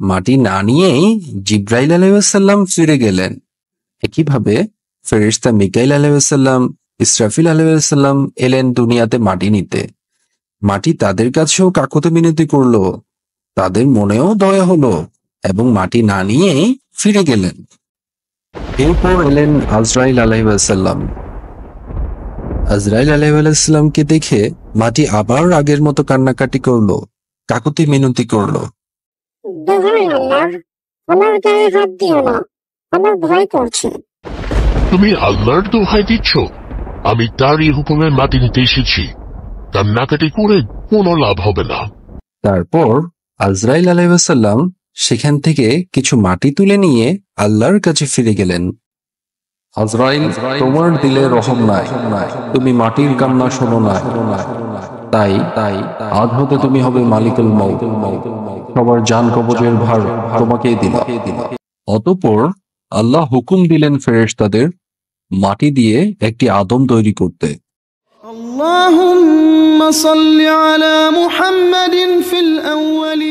মাটি না নিয়েই জিব্রাইল আলাইহিসসালাম ফিরে গেলেন। একইভাবে ফেরেশতা মিকাইল আলাইহিসসালাম, ইসরাফিল আলাইহিসসালাম এলেন দুনিয়াতে মাটি নিতে। মাটি তাদের কাছেও কাকুতি মিনতি করলো, তাদের মনেও দয়া হলো এবং মাটি না নিয়েই ফিরে গেলেন। এরপর এলেন আজরাইল আলাইহিসসালাম। আজরাইল আলাইহিসসালামকে দেখে মাটি আবার আগের মতো কান্নাকাটি করলো, কাকুতি মিনতি করলো। দোহাই আল্লাহর, আমার গায়ে হাত দিও না, আমার ভয় করছে। তুমি আল্লাহর দোহাই দিচ্ছ? আমি তারই হুকুমে মাটি নিতে এসেছি, কান্নাকাটি করে কোনো লাভ হবে না। তারপর আজরাইল আলাইহিসসালাম সেখান থেকে কিছু মাটি তুলে নিয়ে আল্লাহর কাছে ফিরে গেলেন। আজরাইল, তোমার দিলে রহম নাই, তুমি মাটির কান্না শোনো না, তাই আজ হতে তুমি হবে মালিকুল মউত, সবার জান কবজের ভার তোমাকেই দিলাম। অতঃপর আল্লাহ হুকুম দিলেন ফেরেশতাদের মাটি দিয়ে একটি আদম তৈরি করতে। اللهم صل على محمد في الأولين